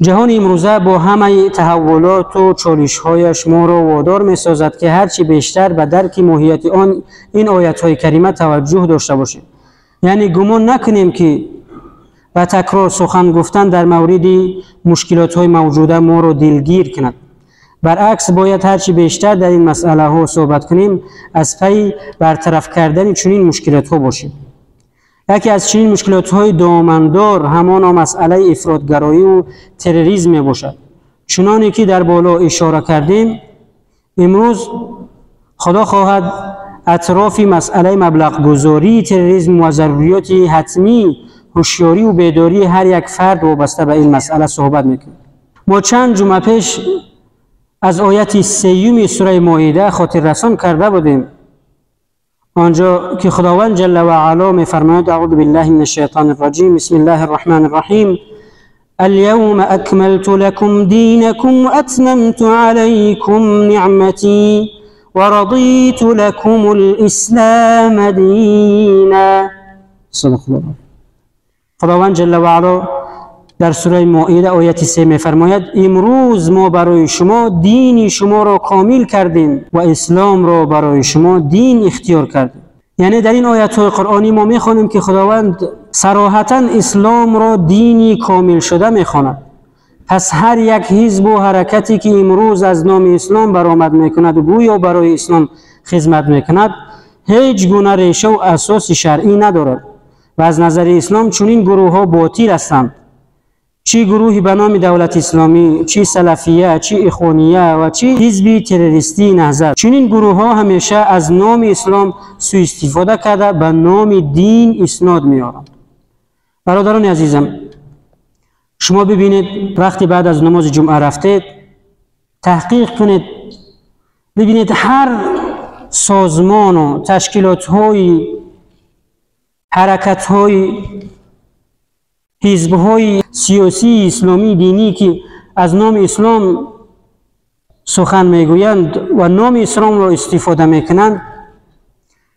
جهان امروزه با همه تحولات و چالش‌هایش ما را وادار می‌سازد که هرچی بیشتر به درک ماهیت آن این آیات‌های کریمه توجه داشته باشیم. یعنی گمان نکنیم که و تکرار سخن گفتن در مورد مشکلات‌های موجوده ما را دلگیر کند. برعکس باید هرچی بیشتر در این مسئله ها صحبت کنیم از پی برطرف کردن چنین مشکلات ها باشیم. یکی از چنین مشکلات های دامندار همان مسئله افراطگرایی و تروریسم می باشد. چنانه که در بالا اشاره کردیم، امروز خدا خواهد اطراف مسئله مبلغ گذاری تروریسم و ضروریات حتمی هوشیاری و بیداری هر یک فرد وابسته به این مسئله صحبت میکنیم. ما چند جمعه پیش از آیت 3 سوره مائده خاطر رسان کرده بودیم، آنجا که خداوند جل و علا میفرماید اعوذ بالله من الشیطان الرجیم بسم الله الرحمن الرحیم اليوم اکملت لكم دینکم واتممت علیکم نعمتی ورضیت لكم الاسلام دینا. صدق الله. خداوند جل و علا در سوره مائده آیت 3 میفرماید امروز ما برای شما دین شما را کامل کردیم و اسلام را برای شما دین اختیار کردیم. یعنی در این آیت های قرآنی ما میخوانیم که خداوند صراحتا اسلام را دینی کامل شده میخواند. پس هر یک حزب و حرکتی که امروز از نام اسلام برآمد میکند و گویا برای اسلام خدمت میکند هیچ گونه ریشه و اساس شرعی ندارد و از نظر اسلام چنین گروه ها باطل هستند. چی گروهی به نام دولت اسلامی، چی سلفیه، چی اخوانیه و چی حزب تروریستی نهضت، چنین گروه ها همیشه از نام اسلام سوء استفاده کرده به نام دین اسناد میارند. برادران عزیزم، شما ببینید وقتی بعد از نماز جمعه رفتید تحقیق کنید، ببینید هر سازمان و تشکیلات های حرکت های حزب‌های سیاسی اسلامی دینی که از نام اسلام سخن میگویند و نام اسلام را استفاده میکنند،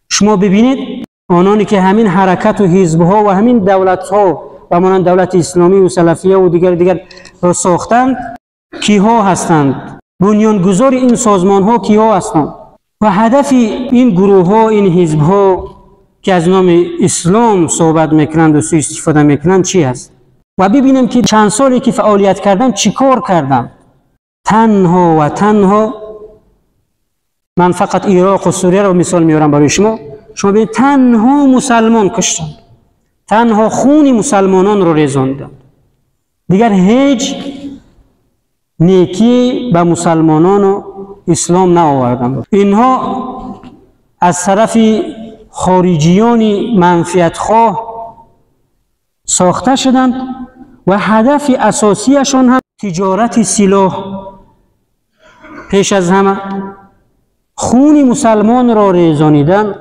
شما ببینید آنانی که همین حرکت و حزب‌ها و همین دولت‌ها و مانند دولت اسلامی و سلفیه و دیگر را ساختند کیها هستند؟ بنیانگذار این سازمان‌ها کیها هستند؟ و هدف این گروه‌ها، این حزب‌ها که از نام اسلام صحبت میکنند و سوء استفاده میکنند چی هست؟ و ببینیم که چند سالی که فعالیت کردن چی کار کردن. تنها و تنها، من فقط عراق و سوریه رو مثال میارم برای شما ببینید تنها مسلمان کشتن، تنها خون مسلمانان رو ریزاندن، دیگر هیچ نیکی به مسلمانان و اسلام نآوردن. اینها از طرف خارجیان منفعت خواه ساخته شدند و هدف اساسیشان هم تجارت سلاح، پیش از همه خون مسلمان را ریزانیدن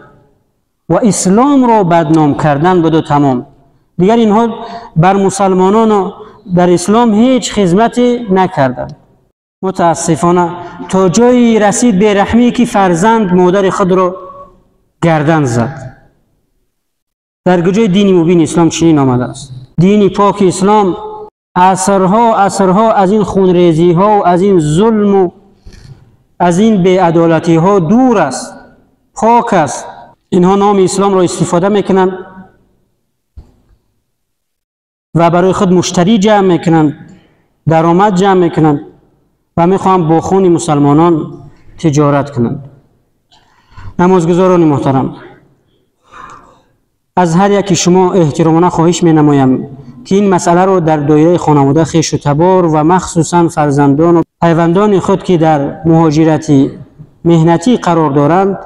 و اسلام را بدنام کردن بود و تمام. دیگر اینها بر مسلمانان در اسلام هیچ خدمت نکردند. متاسفانه تا جایی رسید بیرحمی که فرزند مادر خود را گردن زد. در گوشه دینی مبین اسلام چنین آمده است. دینی پاک اسلام عصرها از این خونریزی ها و از این ظلم و از این بی‌عدالتی ها دور است، پاک است. اینها نام اسلام را استفاده میکنند و برای خود مشتری جمع میکنند، درآمد جمع میکنند و میخواهند با خون مسلمانان تجارت کنند. نمازگزاران محترم، از هر یکی شما احترامانه خواهش می نمایم که این مسئله رو در دایره خانواده خویش و تبار و مخصوصا فرزندان و پیوندان خود که در مهاجرت مهنتی قرار دارند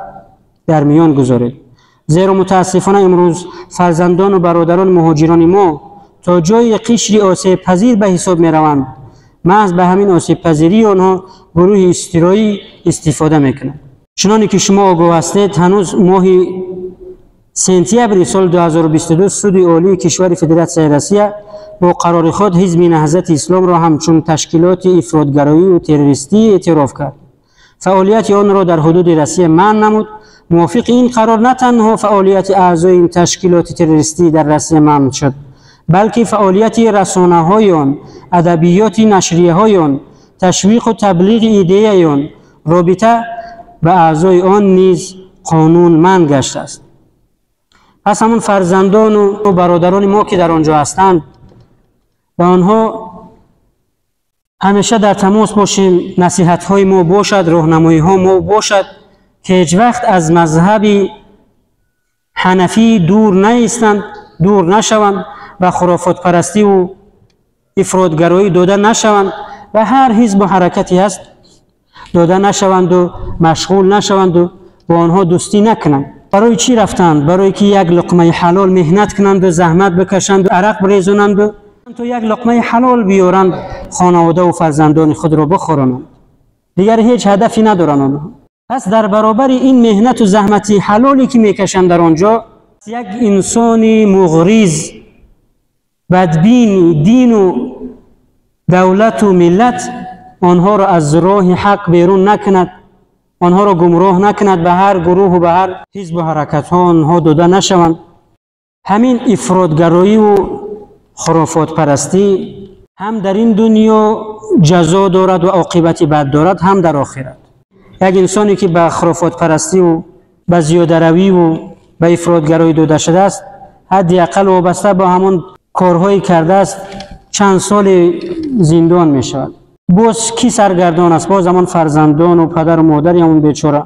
در میان گذارید. زیرا متاسفانه امروز فرزندان و برادران مهاجران ما تا جای قشری آسیب پذیر به حساب می روند. محض به همین آسیب پذیری آنها گروه استرایی استفاده میکنند. چنانه که شما آگاه هستید هنوز ماه سپتامبر سال 2022 سود عالی کشور فدراسیون روسیه با قرار خود حزب نهضت اسلام را همچون تشکیلات افراطگرایی و تروریستی اعتراف کرد. فعالیت آن را در حدود روسیه منع نمود. موافق این قرار نه تنها فعالیت اعضای این تشکیلات تروریستی در روسیه منع شد، بلکه فعالیت رسانه‌هایان، ادبیات نشریه‌هایان، تشویق و تبلیغ ایده‌ایان رابطه به اعضای آن نیز قانونمند گشته است. پس همون فرزندان و برادران ما که در آنجا هستند با آنها همیشه در تماس باشیم، نصیحت‌های ما باشد، راهنمایی‌ها ما باشد که هیچ وقت از مذهب حنفی دور نیستند، دور نشوند و خرافات پرستی و افراطگرایی داده نشوند و هر حزب و حرکتی هست داده نشوند و مشغول نشوند و با آنها دوستی نکنند. برای چی رفتند؟ برای که یک لقمه حلال مهنت کنند و زحمت بکشند و عرق بریزونند و تا یک لقمه حلال بیارند خانواده و فرزندان خود را بخورانند. دیگر هیچ هدفی ندارند آنها. پس در برابر این مهنت و زحمتی حلالی که میکشند در آنجا، یک انسان مغریض بدبین دین و دولت و ملت آنها را از راه حق بیرون نکند، آنها را گمراه نکند، به هر گروه و به هر حزب و حرکت ها آنها داده نشوند. همین افراطگرایی و خرافات پرستی هم در این دنیا جزا دارد و عاقبت بد دارد، هم در آخرت. یک انسانی که به خرافات پرستی و به زیاده روی و به افراطگرایی داده شده است، حداقل وابسته با همون کارهایی کرده است چند سال زندان می شود. باز کی سرگردان است؟ باز همان فرزندان و پدر و مادر همون بیچاره.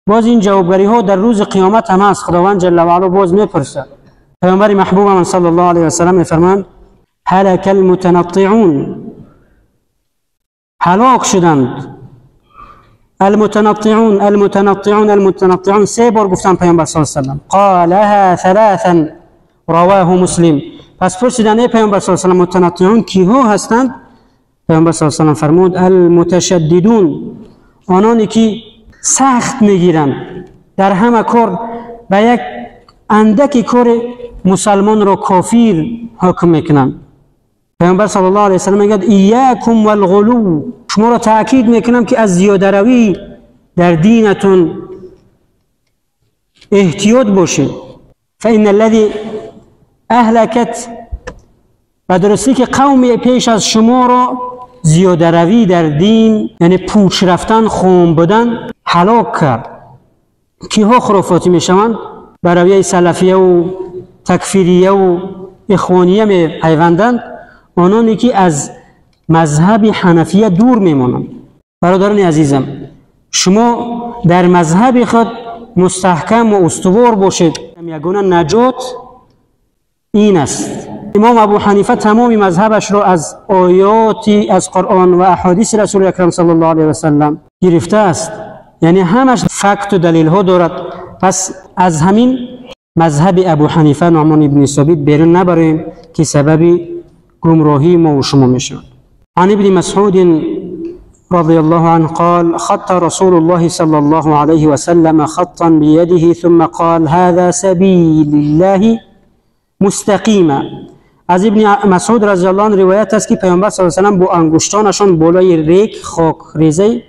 باز این جوابگری ها در روز قیامت هم است. خداوند جل و علا باز میپرسد. پیامبر محبوب من صلی الله علیه و سلم میفرماند هلک المتنطعون، هلاک شدند. المتنطعون المتنطعون المتنطعون، 3 بار گفتن پیامبر صلی الله علیه و سلم. قالها ثلاثا رواه مسلم. پس پرسیدن ای پیامبر صلی الله علیه و سلم متنطعون کیها هستند؟ پیامبر صلی الله علیه و سلم فرمود المتشددون، آنانی که سخت میگیرند، در همه کار به یک اندکی کار مسلمان را کافر حکم میکنند. پیامبر صلی الله علیه و سلم میگه ایاکم والغلو، شما را تاکید میکنم که از زیاده روی در دینتون احتیاط باشید. فإن الذي اهلكت، و درستی که قوم پیش از شما را زیاده روی در دین، یعنی پوچ رفتن، خون بودن، هلاک کرد. کیها خرافاتی میشوند؟ بر رویه سلفیه و تکفیریه و اخوانیه می پیوندند، آنانی که از مذهب حنفیه دور میمانند. برادران عزیزم، شما در مذهب خود مستحکم و استوار باشید. یگانه نجات این است. امام ابو حنیفه تمام مذهبش را از آیاتی از قرآن و احادیث رسول اکرم صلی الله علیه و سلم گرفته است، یعنی همش فکت و دلیل ها دارد. پس از همین مذهب ابو حنیفه نعمان ابن ثابت بیرون نبریم که سبب گمراهی ما و شما میشود. عن ابن مسعود رضی الله عنه قال خط رسول الله صلی الله علیه و سلم خطا بيده ثم قال هذا سبیل الله مستقیما. از ابن مسعود رضی الله عنه روایت است که پیامبر صلی الله علیه و سلم با انگشتانشان بالای ریگ خاک ریزه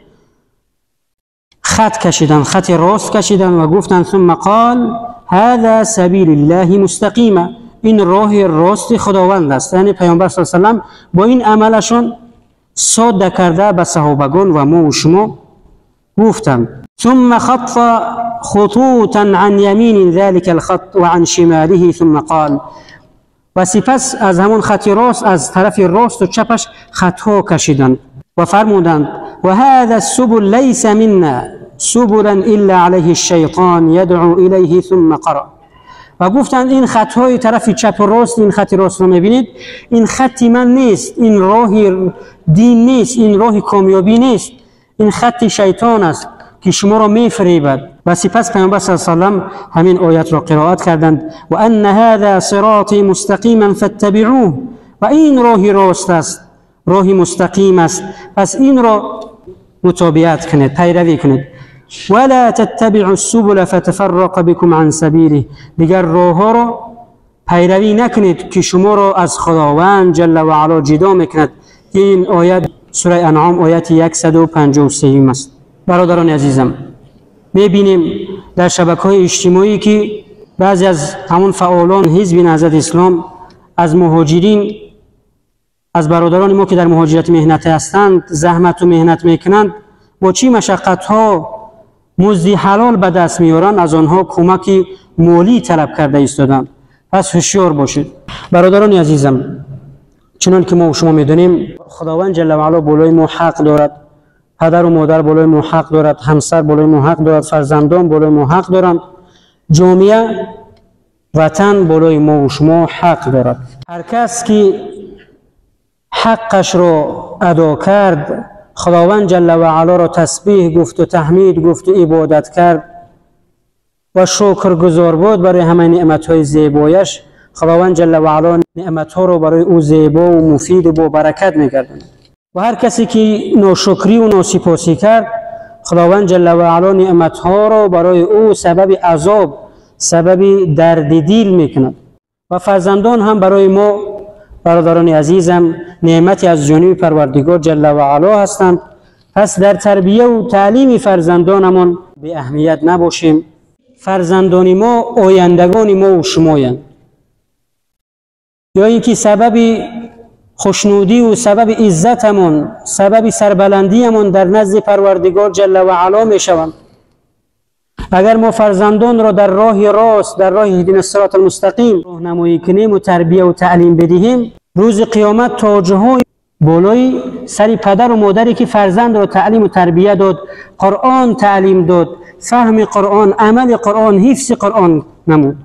خط کشیدند، خط راست کشیدند و گفتند ثم قال هذا سبیل الله مستقیما، این راه راست خداوند است. یعنی پیامبر صلی الله علیه و سلم با این عملشان ساده کرده به صحابگان و ما و شما گفتند. ثم خط خطوطا عن يمين ذلك الخط وعن شماله ثم قال، و سپس از همون خط راست از طرف راست و چپش خطها کشیدند و فرمودند و هذا السبل ليس منا سبلا الا عليه الشيطان يدعو اليه ثم قرأ. و گفتند این خطهای طرف چپ و راست، این خط راست رو میبینید، این خط من نیست، این راه دین نیست، این راه کامیابی نیست، این خط شیطان است که شما را میفریبد. و سپس پیامبر صلی الله علیه و سلم همین آیت را قرائت کردند و ان هذا صراطی مستقیما فاتبعوه، و این راه راست است، راه مستقیم است، پس این را متابعت کنید، پیروی کنید. ولا تتبعوا السبل فتفرق بكم عن سبیله، دیگر راه ها را پیروی نکنید که شما را از خداوند جل و علا جدا میکند. این آیت سوره انعام آیت 153 است. برادران عزیزم، میبینیم در شبکه‌های اجتماعی که بعضی از همون فعالان حزب نهضت اسلام از مهاجرین، از برادران ما که در مهاجرت مهنت هستند، زحمت و مهنت میکنند، با چی مشقت ها مزد حلال به دست میارند، از آنها کمک مالی طلب کرده ایستادند. پس هوشیار باشید برادران عزیزم. چنان که ما و شما میدونیم خداوند جل و علا بالای ما حق دارد، پدر و مادر بالای ما حق دارد، همسر بالای ما حق دارد، فرزندان بالای ما حق دارند، جامعه وطن بالای ما و شما حق دارد. هر کس که حقش را ادا کرد، خداوند جل و علا را تسبیح گفت و تحمید گفت و عبادت کرد و شکرگزار بود برای همه نعمت‌های زیبایش، خداوند جل و علا نعمت‌ها را برای او زیبا و مفید و با برکت می‌گرداند. و هر کسی که ناشکری و ناسپاسی کرد، خداوند جل و علا نعمت‌ها را برای او سبب عذاب، سبب درد دل می‌کند. و فرزندان هم برای ما برادران عزیزم نعمتی از جانب پروردگار جل و علا هستند. پس در تربیه و تعلیم فرزندانمان به اهمیت نباشیم. فرزندان ما آیندگان ما و شمایند، یا اینکه سبب خوشنودی و سبب عزتمون، سبب سربلندیمون در نزد پروردگار جل و علا میشوند. اگر ما فرزندان را در راه راست، در راه اهدنا الصراط المستقیم راهنمایی کنیم و تربیه و تعلیم بدهیم، روز قیامت تاج‌های بالای سر پدر و مادری که فرزند را تعلیم و تربیه داد، قرآن تعلیم داد، فهم قرآن، عمل قرآن، حفظ قرآن نمود،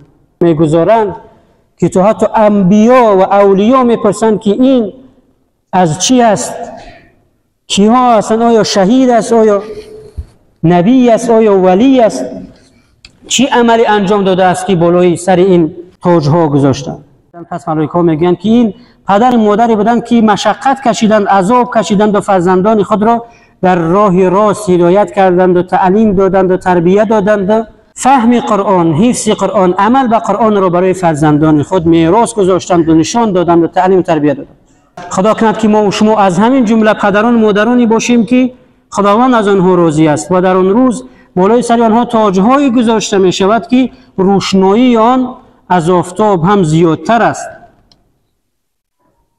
میگذارند که تو حتی انبیا و اولیا میپرسند که این از چی است، کیها هستند، آیا شهید است، آیا نبی است، آیا ولی است، چی عملی انجام داده است که بالای سر این تاج‌ها گذاشتند. پس ملائکه میگن که این پدر مادری بودند که مشقت کشیدند، عذاب کشیدند و فرزندان خود را در راه راست هدایت کردند و تعلیم دادند و تربیت دادند و فهم قرآن، حفظ قرآن، عمل به قرآن را برای فرزندان خود میراث گذاشتند و نشان دادند و تعلیم و تربیت دادند. خدا کند که ما و شما از همین جمله پدران و مادرانی باشیم که خداوند از آنها راضی است و در آن روز بالای سر آنها تاج‌هایی گذاشته می شود که روشنایی آن از آفتاب هم زیادتر است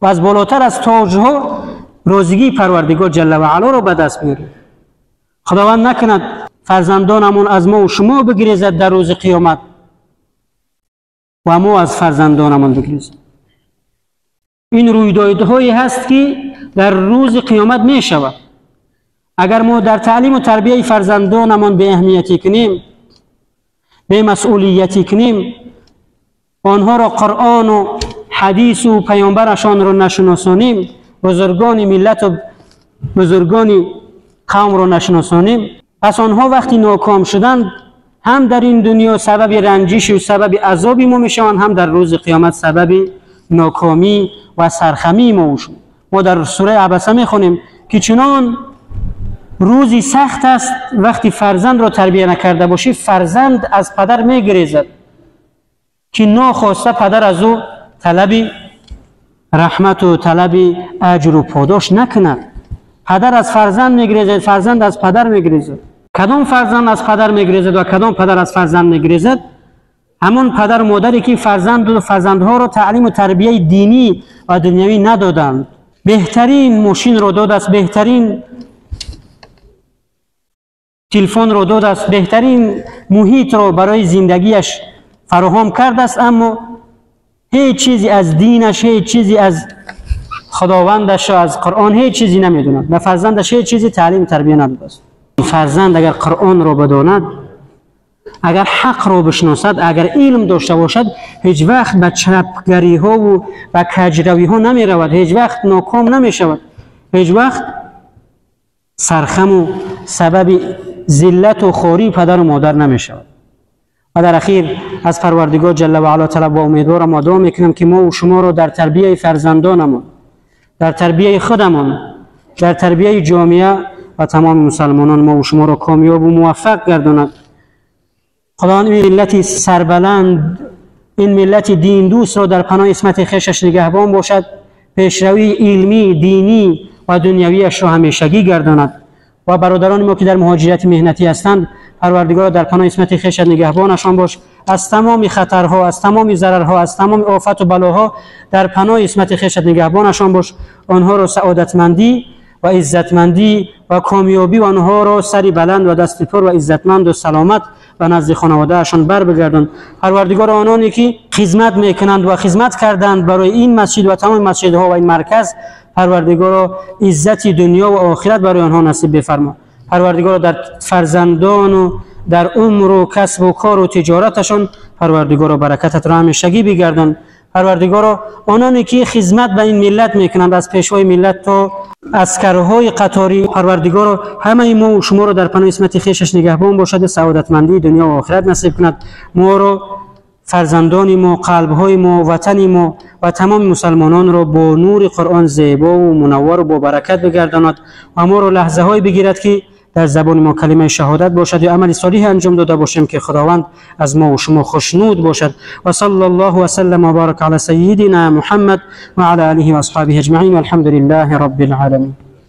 و از بالاتر از تاج‌ها راضیگی پروردگار جل و علا را به دست می‌آوریم. خداوند نکند فرزندانمون از ما و شما بگریزد در روز قیامت و ما از فرزندانمون بگریزیم. این رویدادهایی هست که در روز قیامت می شود. اگر ما در تعلیم و تربیه فرزندانمون به اهمیتی کنیم، به مسئولیتی کنیم، آنها را قرآن و حدیث و پیامبرشان را نشناسانیم، بزرگان ملت و بزرگان قوم را نشناسانیم، پس آنها وقتی ناکام شدند هم در این دنیا سبب رنجش و سبب عذابی ما میشوند، هم در روز قیامت سبب ناکامی و سرخمی ما میشوند. ما در سوره عبسه میخونیم که چنان روزی سخت است وقتی فرزند را تربیت نکرده باشی، فرزند از پدر میگریزد که ناخواسته پدر از او طلب رحمت و طلب اجر و پاداش نکند. پدر از فرزند میگریزد، فرزند از پدر میگریزد. کدام فرزند از پدر میگریزد و کدام پدر از فرزند میگریزد؟ همون پدر و مادری که فرزند و فرزندها را تعلیم و تربیه دینی و دنیوی ندادند، بهترین ماشین را داده است، بهترین تلفن را داده است، بهترین محیط را برای زندگیش فراهم کرده است، اما هیچ چیزی از دینش، هیچ چیزی از خداوندش، از قرآن هیچ چیزی نمیدوند و فرزندش هیچ چیزی تعلیم تربیت نداده است. فرزند اگر قرآن را بداند، اگر حق را بشناسد، اگر علم داشته باشد، هیچ وقت به چپگری ها و به کجروی ها نمی رود، هیچ وقت ناکام نمی شود، هیچ وقت سرخم و سبب ذلت و خواری پدر و مادر نمی شود. و در اخیر از پروردگار جل و علا طلب و امیدوارم و دعا میکنم که ما و شما را در تربیت فرزندانمون، در تربیت خودمون، در تربیت جامعه و تمام مسلمانان ما و شما را کامیاب و موفق گرداند. خداوند این ملت سربلند، این ملت دین دوست را در پناه اسمت خویشش نگهبان باشد، پیشروی علمی، دینی و دنیویش را همیشگی گرداند. و برادران ما که در مهاجرت مهنتی هستند، پروردگار در پناه اسمت خویش نگهبانشان باش. از تمام خطرها، از تمام ضررها، از تمام آفت و بلاها در پناه اسمت خویش نگهبانشان باش. آنها را سعادتمندی و عزتمندی و کامیابی و آنها را سری بلند و دست پر و عزتمند و سلامت و نزد خانوادهشان بر بگردان. پروردگار آنانی که خدمت میکنند و خدمت کردند برای این مسجد و تمام مسجدها و این مرکز، پروردگار عزت دنیا و آخرت برای آنها نصیب بفرما. پروردگار در فرزندان و در عمر و کسب و کار و تجارتشان پروردگار برکتت را همیشگی بگردان. پروردگار آنانی که خدمت به این ملت میکنند، از پیشوای ملت تا عسکرهای قطاری، پروردگار همه ما و شما را در پناه اسمت خویشش نگهبان باشد، سعادتمندی دنیا و آخرت نصیب کند. ما را، فرزندان ما، قلبهای ما، وطن ما و تمام مسلمانان را با نور قرآن زیبا و منور و با برکت بگرداند و ما را لحظه های بگیرد که در زبان ما کلمه شهادت باشد و عمل صالح انجام داده باشیم که خداوند از ما و شما خوشنود باشد. و صلی الله و سلم و بارک علی سیدنا محمد و علی آله و اصحابه اجمعین والحمد لله رب العالمین.